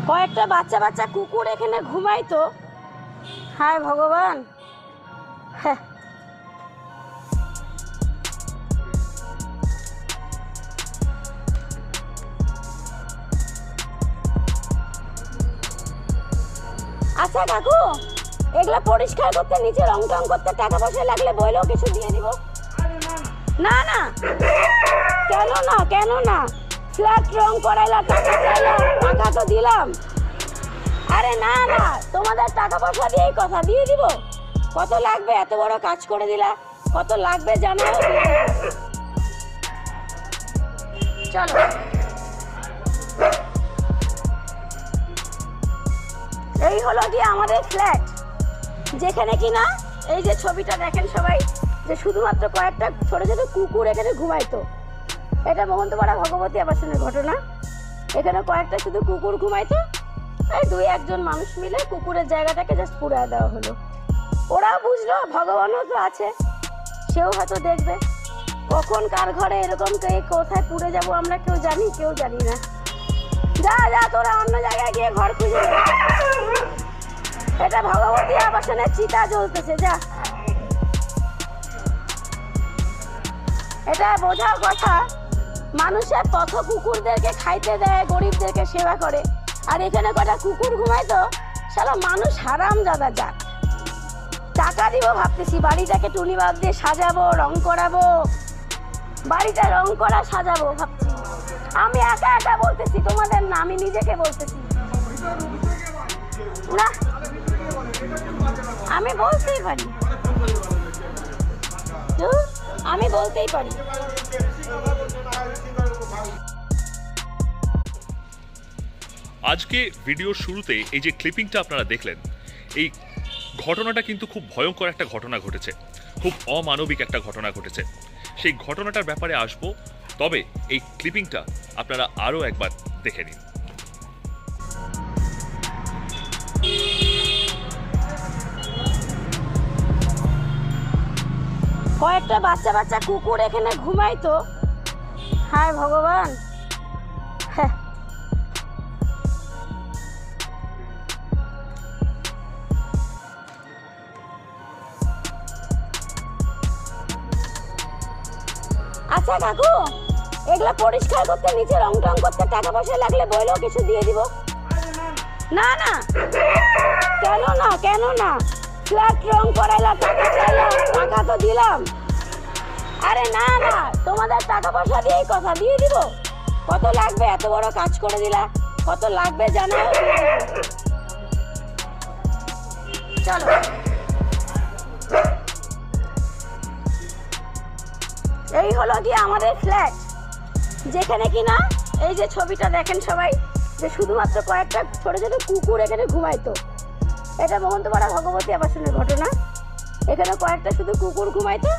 কয়েকটা বাচ্চা বাচ্চা কুকুর এখানে ঘুমাইতো। হায় ভগবান। হ্যাঁ, আচ্ছা কাকু, এগুলা পরিষ্কার করতে, নিচে রং টং করতে টাকা পয়সা লাগলে বইলেও কিছু দিয়ে দিব। না না, কেন না, কেন না, ফ্ল্যাট রং করাইলা, টাকা চাইলা, টাকা তো দিলাম। আরে না না, তোমাদের টাকা পয়সা দিয়েই কথা, দিয়ে দিব। কত লাগবে? এত বড় কাজ করে দিলা, কত লাগবে জানাও। চলো, এই হলো কি আমাদের ফ্ল্যাট, যেখানে কিনা এই যে ছবিটা দেখেন সবাই, যে শুধুমাত্র কয়েকটা ছোট ছোট কুকুর এখানে ঘুমাইতো। এটা মহন্তপাড়া ভগবতী আবাসনের ঘটনা। এখানে কয়েকটা শুধু কুকুর ঘুমাইতো। এই দুই একজন মানুষ মিলে কুকুরের জায়গাটাকে জাস্ট পুড়ায় দেওয়া হলো। ওরাও বুঝলো ভগবানও তো আছে, সেও হয়তো দেখবে। কখন কার ঘরে এরকম কোথায় পুড়ে যাব আমরা কেউ জানি না। যা যা, তোরা অন্য জায়গায় গিয়ে ঘর খুঁজে। এটা ভগবতী আবাসনের চিতা জ্বলতেছে, যা। এটা বোঝার কথা, মানুষের পথ কুকুরদেরকে খাইতে দেয়, গরিবদেরকে সেবা করে। আর এখানে কটা কুকুর ঘুমাইতো, শালা মানুষ হারামজাদা জাত। টাকা দিব ভাবতেছি, বাড়িটাকে টুনি বাল্ব দিয়ে সাজাবো, রং করাবো, বাড়িটা রং করা সাজাবো ভাবছি। আমি একা একা বলতেছি, তোমাদের না, আমি নিজেকে বলতেছি। না, আমি বলতেই পারি, আমি বলতেই পারি। আজকে ভিডিওর শুরুতে এই যে ক্লিপিংটা আপনারা দেখলেন, এই ঘটনাটা কিন্তু খুব ভয়ঙ্কর একটা ঘটনা ঘটেছে, খুব অমানবিক একটা ঘটনা ঘটেছে। সেই ঘটনাটার ব্যাপারে আসবো, তবে এই ক্লিপিংটা আপনারা আরও একবার দেখে নিন। কয়েকটা বাচ্চা বাচ্চা কুকুর এখানে ঘুমাইতো। হায় ভগবান। হ্যাঁ, আচ্ছা কাকু, এগুলা পরিষ্কার করতে, নিচে রং টং করতে টাকা পয়সা লাগলে বইলেও কিছু দিয়ে দিব। না না, কেন না, কেন না, ফ্ল্যাট রং করাইলা, টাকা চাইলা, টাকা তো দিলাম। আরে না না, তোমাদের টাকা পয়সা দিয়েই কথা, দিয়ে দিব। কত লাগবে? এত বড় কাজ করে দিলা, কত লাগবে জানাও। চলো, এই হলো কি আমাদের ফ্ল্যাট, যেখানে কিনা এই যে ছবিটা দেখেন সবাই, যে শুধুমাত্র কয়েকটা ছোট ছোট কুকুর এখানে ঘুমাইতো। এটা মহন্তপাড়া ভগবতী আবাসনের ঘটনা। এখানে কয়েকটা শুধু কুকুর ঘুমাইতো।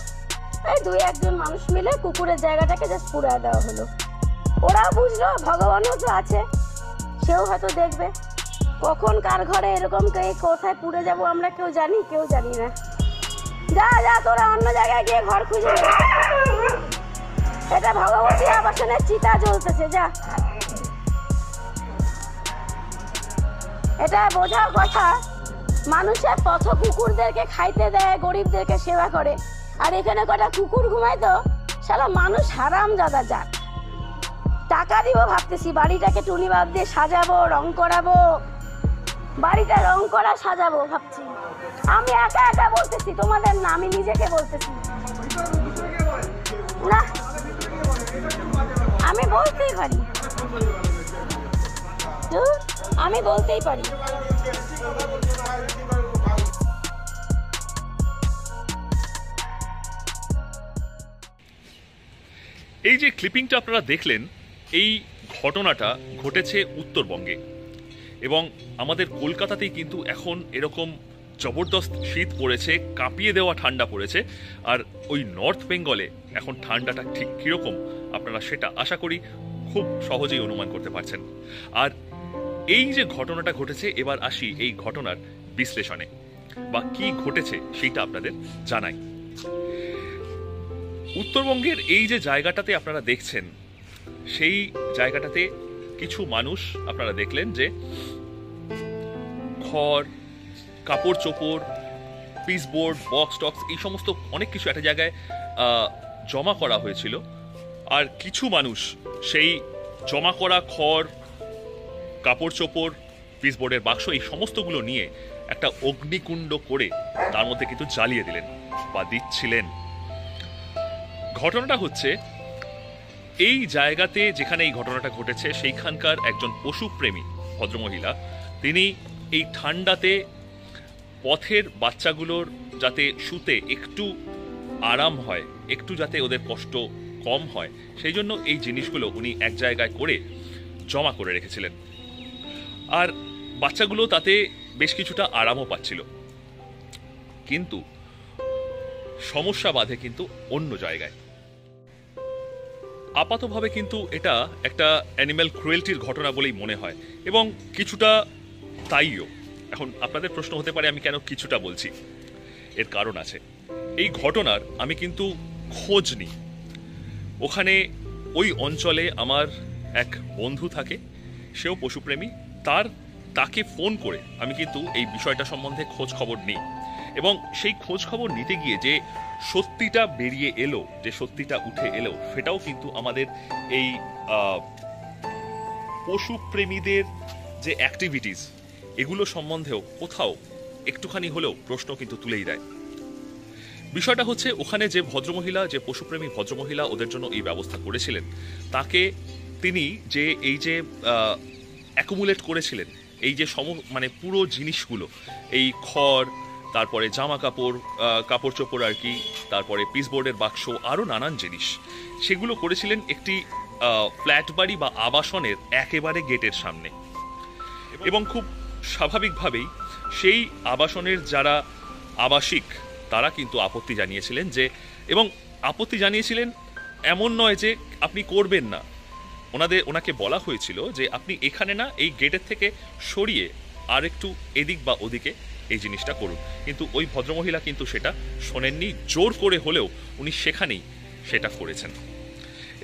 এই দুই একজন মানুষ মিলে কুকুরের জায়গাটাকে জাস্ট পুড়ায় দেওয়া হলো। ওরাও বুঝলো ভগবানও তো আছে, সেও হয়তো দেখবে। কখন কার ঘরে এরকম কোথায় পুড়ে যাব আমরা কেউ জানি না। যা যা, তোরা অন্য জায়গায় গিয়ে ঘর খুঁজে। এটা ভগবতী আবাসনের চিতা জ্বলতেছে, যা। এটা বোঝার কথা, মানুষের পথ কুকুরদেরকে খাইতে দেয়, গরিবদেরকে সেবা করে। আর এখানে কটা কুকুর ঘুমাইতো, শালা মানুষ হারামজাদা জাত। টাকা দিব ভাবতেছি, বাড়িটাকে টুনি বাল্ব দিয়ে সাজাবো, রং করাবো, বাড়িটা রং করা সাজাবো ভাবছি। আমি একা একা বলতেছি, তোমাদের না, আমি নিজেকে বলতেছি। না, আমি বলতেই পারি, আমি বলতেই পারি। এই যে ক্লিপিংটা আপনারা দেখলেন, এই ঘটনাটা ঘটেছে উত্তরবঙ্গে, এবং আমাদের কলকাতাতেই কিন্তু এখন এরকম জবরদস্ত শীত পড়েছে, কাঁপিয়ে দেওয়া ঠান্ডা পড়েছে। আর ওই নর্থ বেঙ্গলে এখন ঠান্ডাটা ঠিক কীরকম আপনারা সেটা আশা করি খুব সহজেই অনুমান করতে পারছেন। আর এই যে ঘটনাটা ঘটেছে, এবার আসি এই ঘটনার বিশ্লেষণে, বা কি ঘটেছে সেইটা আপনাদের জানাই। উত্তরবঙ্গের এই যে জায়গাটাতে আপনারা দেখছেন, সেই জায়গাটাতে কিছু মানুষ আপনারা দেখলেন যে খড়, কাপড় চোপড়, পিসবোর্ড, বক্স টক্স এই সমস্ত অনেক কিছু একটা জায়গায় জমা করা হয়েছিল। আর কিছু মানুষ সেই জমা করা খড়, কাপড় চোপড়, পিসবোর্ডের বাক্স এই সমস্তগুলো নিয়ে একটা অগ্নিকুণ্ড করে তার মধ্যে কিন্তু জ্বালিয়ে দিলেন বা দিচ্ছিলেন। ঘটনাটা হচ্ছে এই জায়গাতে যেখানে এই ঘটনাটা ঘটেছে সেইখানকার একজন পশুপ্রেমী ভদ্রমহিলা, তিনি এই ঠান্ডাতে পথের বাচ্চাগুলোর যাতে শুতে একটু আরাম হয়, একটু যাতে ওদের কষ্ট কম হয়, সেই জন্য এই জিনিসগুলো উনি এক জায়গায় করে জমা করে রেখেছিলেন। আর বাচ্চাগুলো তাতে বেশ কিছুটা আরামও পাচ্ছিল। কিন্তু সমস্যা বাধে কিন্তু অন্য জায়গায়। আপাতভাবে কিন্তু এটা একটা অ্যানিম্যাল ক্রুয়েলটির ঘটনা বলেই মনে হয় এবং কিছুটা তাইও। এখন আপনাদের প্রশ্ন হতে পারে আমি কেন কিছুটা বলছি, এর কারণ আছে। এই ঘটনার আমি কিন্তু খোঁজ নিই। ওখানে ওই অঞ্চলে আমার এক বন্ধু থাকে, সেও পশুপ্রেমী। তাকে ফোন করে আমি কিন্তু এই বিষয়টা সম্বন্ধে খোঁজ খবর নিই এবং সেই খোঁজ খবর নিতে গিয়ে যে সত্যিটা বেরিয়ে এলো, যে সত্যিটা উঠে এলো, সেটাও কিন্তু আমাদের এই পশুপ্রেমীদের যে অ্যাক্টিভিটিস এগুলো সম্বন্ধেও কোথাও একটুখানি হলেও প্রশ্ন কিন্তু তুলেই দেয়। বিষয়টা হচ্ছে ওখানে যে ভদ্রমহিলা, যে পশুপ্রেমী ভদ্রমহিলা ওদের জন্য এই ব্যবস্থা করেছিলেন, তিনি যে এই যে অ্যাকুমুলেট করেছিলেন এই যে মানে পুরো জিনিসগুলো, এই খড়, তারপরে জামা কাপড়, কাপড় চোপড় আর কি, তারপরে পিসবোর্ডের বাক্স, আরও নানান জিনিস, সেগুলো করেছিলেন একটি ফ্ল্যাট বাড়ি বা আবাসনের একেবারে গেটের সামনে। এবং খুব স্বাভাবিকভাবেই সেই আবাসনের যারা আবাসিক তারা কিন্তু আপত্তি জানিয়েছিলেন এবং আপত্তি জানিয়েছিলেন এমন নয় যে আপনি করবেন না, ওনাকে বলা হয়েছিল যে আপনি এখানে না, এই গেটের থেকে সরিয়ে আর একটু এদিক বা ওদিকে এই জিনিসটা করুন। কিন্তু ওই ভদ্রমহিলা কিন্তু সেটা শোনেননি, জোর করে হলেও উনি সেখানেই সেটা করেছেন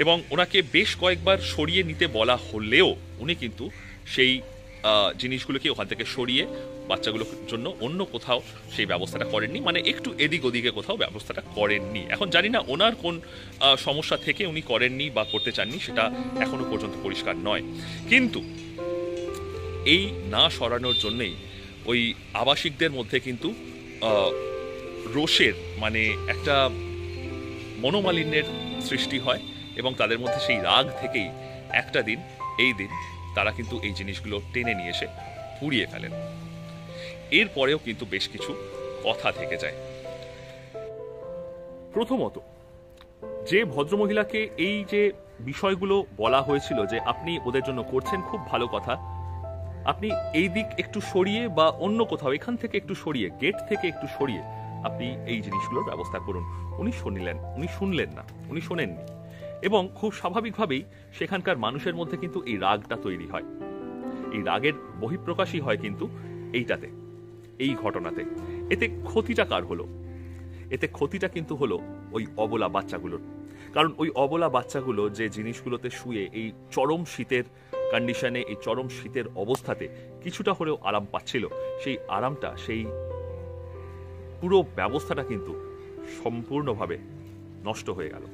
এবং ওনাকে বেশ কয়েকবার সরিয়ে নিতে বলা হলেও উনি কিন্তু সেই জিনিসগুলোকে ওখান থেকে সরিয়ে বাচ্চাগুলোর জন্য অন্য কোথাও সেই ব্যবস্থাটা করেননি, মানে একটু এদিক ওদিকে কোথাও ব্যবস্থাটা করেননি। এখন জানি না ওনার কোন সমস্যা থেকে উনি করেননি বা করতে চাননি, সেটা এখনো পর্যন্ত পরিষ্কার নয়। কিন্তু এই না সরানোর জন্যেই ওই আবাসিকদের মধ্যে কিন্তু রোষের, মানে একটা মনোমালিন্যের সৃষ্টি হয় এবং তাদের মধ্যে সেই রাগ থেকেই একটা দিন, এই দিন তারা কিন্তু এই জিনিসগুলো টেনে নিয়ে এসে পুড়িয়ে ফেলেন। এরপরেও কিন্তু বেশ কিছু কথা থেকে যায়। প্রথমত, যে ভদ্রমহিলাকে এই যে বিষয়গুলো বলা হয়েছিল যে আপনি ওদের জন্য করছেন, খুব ভালো কথা, আপনি এই দিক একটু সরিয়ে বা অন্য কোথাও এখান থেকে একটু সরিয়ে, গেট থেকে একটু সরিয়ে আপনি এই জিনিসগুলোর ব্যবস্থা করুন, উনি শুনলেন না, উনি শোনেননি। এবং খুব স্বাভাবিকভাবেই সেখানকার মানুষের মধ্যে কিন্তু এই রাগটা তৈরি হয়। এই রাগের বহিঃপ্রকাশই হয় কিন্তু এইটাতে, এই ঘটনাতে। এতে ক্ষতিটা কার হলো? এতে ক্ষতিটা কিন্তু হলো ওই অবলা বাচ্চাগুলোর। কারণ ওই অবলা বাচ্চাগুলো যে জিনিসগুলোতে শুয়ে এই চরম শীতের কন্ডিশনে, এই চরম শীতের অবস্থাতে কিছুটা হলেও আরাম পাচ্ছিল, সেই আরামটা, সেই পুরো ব্যবস্থাটা কিন্তু সম্পূর্ণভাবে নষ্ট হয়ে গেল।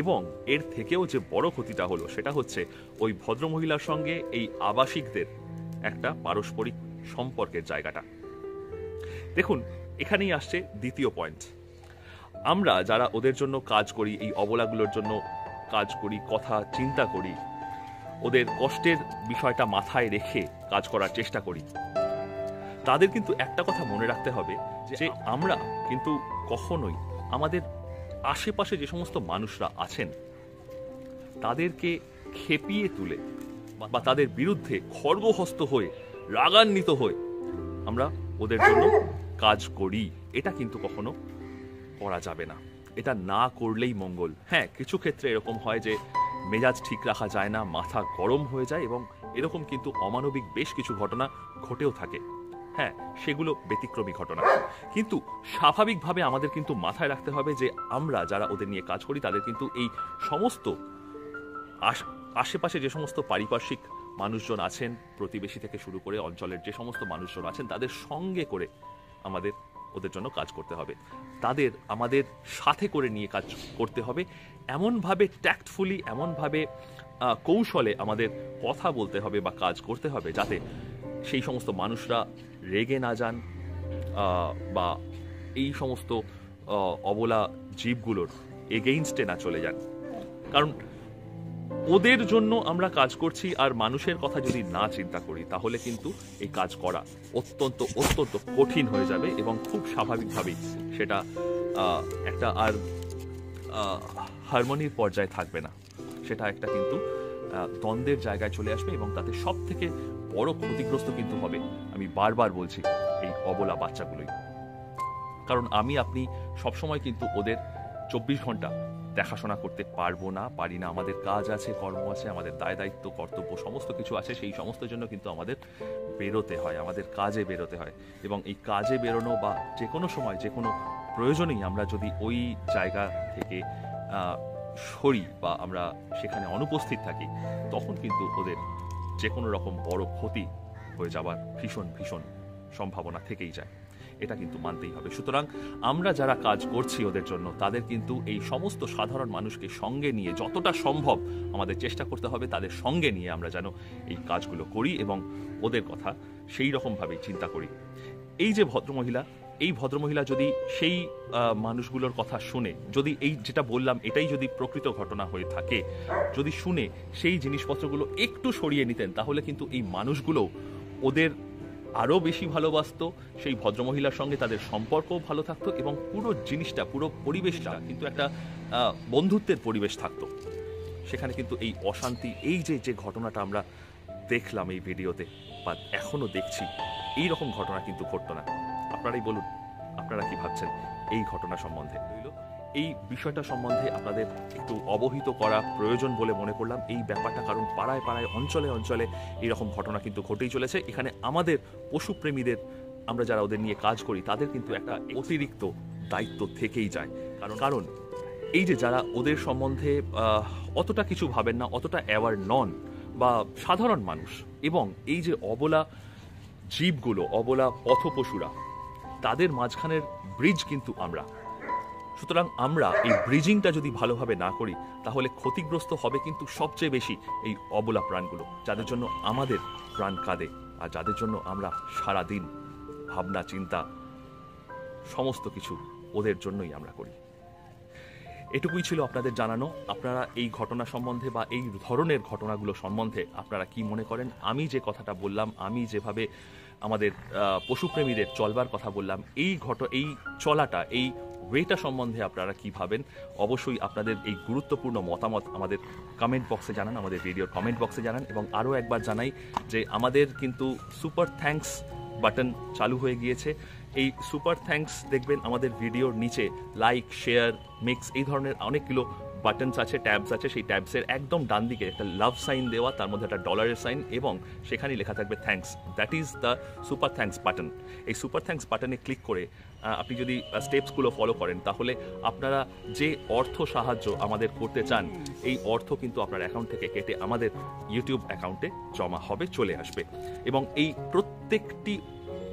এবং এর থেকেও যে বড় ক্ষতিটা হলো সেটা হচ্ছে ওই ভদ্রমহিলার সঙ্গে এই আবাসিকদের একটা পারস্পরিক সম্পর্কের জায়গাটা। দেখুন, এখানেই আসছে দ্বিতীয় পয়েন্ট। আমরা যারা ওদের জন্য কাজ করি, এই অবলাগুলোর জন্য কাজ করি, কথা চিন্তা করি, ওদের কষ্টের বিষয়টা মাথায় রেখে কাজ করার চেষ্টা করি, তাদের কিন্তু একটা কথা মনে রাখতে হবে যে আমরা কিন্তু কখনোই আমাদের আশেপাশে যে সমস্ত মানুষরা আছেন তাদেরকে খেপিয়ে তুলে বা তাদের বিরুদ্ধে খড়গহস্ত হয়ে, রাগান্বিত হয়ে আমরা ওদের জন্য কাজ করি, এটা কিন্তু কখনো করা যাবে না। এটা না করলেই মঙ্গল। হ্যাঁ, কিছু ক্ষেত্রে এরকম হয় যে মেজাজ ঠিক রাখা যায় না, মাথা গরম হয়ে যায় এবং এরকম কিন্তু অমানবিক বেশ কিছু ঘটনা ঘটেও থাকে। হ্যাঁ, সেগুলো ব্যতিক্রমী ঘটনা, কিন্তু স্বাভাবিকভাবে আমাদের কিন্তু মাথায় রাখতে হবে যে আমরা যারা ওদের নিয়ে কাজ করি তাদের কিন্তু এই সমস্ত আশেপাশে যে সমস্ত পারিপার্শ্বিক মানুষজন আছেন, প্রতিবেশী থেকে শুরু করে অঞ্চলের যে সমস্ত মানুষজন আছেন, তাদের সঙ্গে করে আমাদের ওদের জন্য কাজ করতে হবে, তাদের আমাদের সাথে করে নিয়ে কাজ করতে হবে, এমনভাবে ট্যাক্টফুলি, এমনভাবে কৌশলে আমাদের কথা বলতে হবে বা কাজ করতে হবে যাতে সেই সমস্ত মানুষরা রেগে না যান বা এই সমস্ত অবলা জীবগুলোর এগেইনস্টে না চলে যান। কারণ ওদের জন্য আমরা কাজ করছি আর মানুষের কথা যদি না চিন্তা করি তাহলে কিন্তু এই কাজ করা অত্যন্ত অত্যন্ত কঠিন হয়ে যাবে এবং খুব স্বাভাবিকভাবেই সেটা একটা আর হারমোনির পর্যায়ে থাকবে না, সেটা একটা কিন্তু দ্বন্দ্বের জায়গায় চলে আসবে এবং তাতে সব থেকে বড় ক্ষতিগ্রস্ত কিন্তু হবে, আমি বারবার বলছি, এই অবলা বাচ্চাগুলোই। কারণ আমি আপনি সবসময় কিন্তু ওদের 24 ঘন্টা দেখাশোনা করতে পারি না, আমাদের কাজ আছে, কর্ম আছে, আমাদের দায় দায়িত্ব কর্তব্য সমস্ত কিছু আছে, সেই সমস্ত জন্য কিন্তু আমাদের বেরোতে হয়, আমাদের কাজে বেরোতে হয়। এবং এই কাজে বেরোনো বা যে কোনো সময় যে কোনো প্রয়োজনেই আমরা যদি ওই জায়গা থেকে সরি বা আমরা সেখানে অনুপস্থিত থাকি তখন কিন্তু ওদের যে কোনো রকম বড় ক্ষতি হয়ে যাবার ভীষণ ভীষণ সম্ভাবনা থেকেই যায়, এটা কিন্তু মানতেই হবে। সুতরাং আমরা যারা কাজ করছি ওদের জন্য তাদের কিন্তু এই সমস্ত সাধারণ মানুষকে সঙ্গে নিয়ে যতটা সম্ভব আমাদের চেষ্টা করতে হবে তাদের সঙ্গে নিয়ে আমরা যেন এই কাজগুলো করি এবং ওদের কথা সেই রকমভাবেই চিন্তা করি। এই যে ভদ্রমহিলা, এই ভদ্রমহিলা যদি সেই মানুষগুলোর কথা শুনে, যদি এই যেটা বললাম এটাই যদি প্রকৃত ঘটনা হয়ে থাকে, যদি শুনে সেই জিনিসপত্রগুলো একটু সরিয়ে নিতেন তাহলে কিন্তু এই মানুষগুলো ওদের আরও বেশি ভালোবাসতো, সেই ভদ্রমহিলার সঙ্গে তাদের সম্পর্কও ভালো থাকতো এবং পুরো জিনিসটা, পুরো পরিবেশটা কিন্তু একটা বন্ধুত্বের পরিবেশ থাকতো। সেখানে কিন্তু এই অশান্তি, এই যে ঘটনাটা আমরা দেখলাম এই ভিডিওতে বা এখনো দেখছি, এই রকম ঘটনা কিন্তু ঘটতো না। আপনারাই বলুন, আপনারা কি ভাবছেন এই ঘটনা সম্বন্ধে? এই বিষয়টা সম্বন্ধে আপনাদের একটু অবহিত করা প্রয়োজন বলে মনে করলাম এই ব্যাপারটা, কারণ পাড়ায় পাড়ায়, অঞ্চলে অঞ্চলে এইরকম ঘটনা কিন্তু ঘটেই চলেছে। এখানে আমাদের পশুপ্রেমীদের, আমরা যারা ওদের নিয়ে কাজ করি তাদের কিন্তু একটা অতিরিক্ত দায়িত্ব থেকেই যায়। কারণ এই যে যারা ওদের সম্বন্ধে অতটা কিছু ভাবেন না, অতটা অ্যাওয়ার নন বা সাধারণ মানুষ, এবং এই যে অবলা জীবগুলো, অবলা পথপশুরা, তাদের মাঝখানের ব্রিজ কিন্তু আমরা। সুতরাং আমরা এই ব্রিজিংটা যদি ভালোভাবে না করি তাহলে ক্ষতিগ্রস্ত হবে কিন্তু সবচেয়ে বেশি এই অবলা প্রাণগুলো, যাদের জন্য আমাদের প্রাণ কাঁদে আর যাদের জন্য আমরা সারাদিন ভাবনা চিন্তা সমস্ত কিছু ওদের জন্যই আমরা করি। এটুকুই ছিল আপনাদের জানানো। আপনারা এই ঘটনা সম্বন্ধে বা এই ধরনের ঘটনাগুলো সম্বন্ধে আপনারা কি মনে করেন? আমি যে কথাটা বললাম, আমি যেভাবে আমাদের পশুপ্রেমীদের চলবার কথা বললাম, এই চলাটা, এই ওয়েটা সম্বন্ধে আপনারা কি ভাবেন? অবশ্যই আপনাদের এই গুরুত্বপূর্ণ মতামত আমাদের কমেন্ট বক্সে জানান, আমাদের ভিডিওর কমেন্ট বক্সে জানান। এবং আরও একবার জানাই যে আমাদের কিন্তু সুপার থ্যাঙ্কস বাটন চালু হয়ে গিয়েছে। এই সুপার থ্যাঙ্কস দেখবেন আমাদের ভিডিওর নিচে লাইক, শেয়ার, মিক্স এই ধরনের অনেকগুলো বাটনস আছে, ট্যাবস আছে। সেই ট্যাবসের একদম ডান দিকে একটা লাভ সাইন দেওয়া, তার মধ্যে একটা ডলারের সাইন এবং সেখানেই লেখা থাকবে thanks. That is the super thanks button. এই সুপার থ্যাঙ্কস বাটনে ক্লিক করে আপনি যদি স্টেপসগুলো ফলো করেন তাহলে আপনারা যে অর্থ সাহায্য আমাদের করতে চান এই অর্থ কিন্তু আপনার অ্যাকাউন্ট থেকে কেটে আমাদের ইউটিউব অ্যাকাউন্টে জমা হবে, চলে আসবে। এবং এই প্রত্যেকটি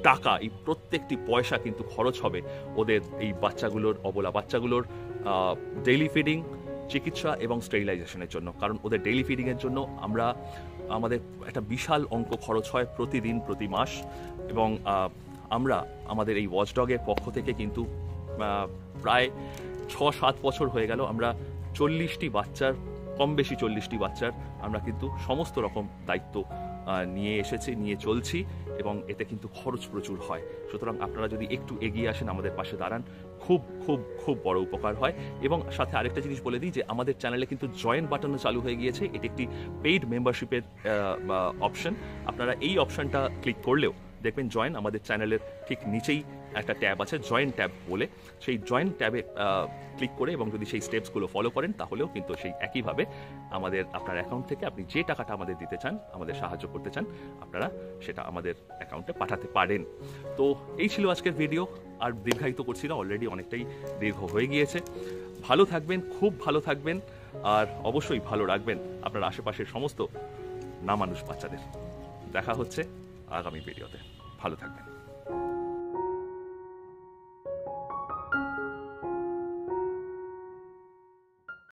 টাকা, এই প্রত্যেকটি পয়সা কিন্তু খরচ হবে ওদের এই বাচ্চাগুলোর, অবলা বাচ্চাগুলোর ডেইলি ফিডিং, চিকিৎসা এবং স্টেরিলাইজেশনের জন্য। কারণ ওদের ডেইলি ফিডিংয়ের জন্য আমাদের একটা বিশাল অঙ্ক খরচ হয় প্রতিদিন, প্রতি মাস। এবং আমরা আমাদের এই ওয়াচডগের পক্ষ থেকে কিন্তু প্রায় 6-7 বছর হয়ে গেল আমরা 40টি বাচ্চার, কম বেশি 40টি বাচ্চার আমরা কিন্তু সমস্ত রকম দায়িত্ব নিয়ে এসেছি, নিয়ে চলছি এবং এতে কিন্তু খরচ প্রচুর হয়। সুতরাং আপনারা যদি একটু এগিয়ে আসেন, আমাদের পাশে দাঁড়ান, খুব খুব খুব বড় উপকার হয়। এবং সাথে আরেকটা জিনিস বলে দিই যে আমাদের চ্যানেলে কিন্তু জয়েন বাটনও চালু হয়ে গিয়েছে। এটি একটি পেইড মেম্বারশিপের অপশন। আপনারা এই অপশনটা ক্লিক করলেও দেখবেন জয়েন আমাদের চ্যানেলের ঠিক নিচেই একটা ট্যাব আছে জয়েন্ট ট্যাব বলে, সেই জয়েন্ট ট্যাবে ক্লিক করে এবং যদি সেই স্টেপসগুলো ফলো করেন তাহলেও কিন্তু সেই একইভাবে আপনার অ্যাকাউন্ট থেকে আপনি যে টাকাটা আমাদের দিতে চান, আমাদের সাহায্য করতে চান, আপনারা সেটা আমাদের অ্যাকাউন্টে পাঠাতে পারেন। তো এই ছিল আজকের ভিডিও, আর দীর্ঘায়িত করছি না, অলরেডি অনেকটাই দীর্ঘ হয়ে গিয়েছে। ভালো থাকবেন, খুব ভালো থাকবেন, আর অবশ্যই ভালো রাখবেন আপনার আশেপাশের সমস্ত না মানুষ বাচ্চাদের। দেখা হচ্ছে আগামী ভিডিওতে, ভালো থাকবেন।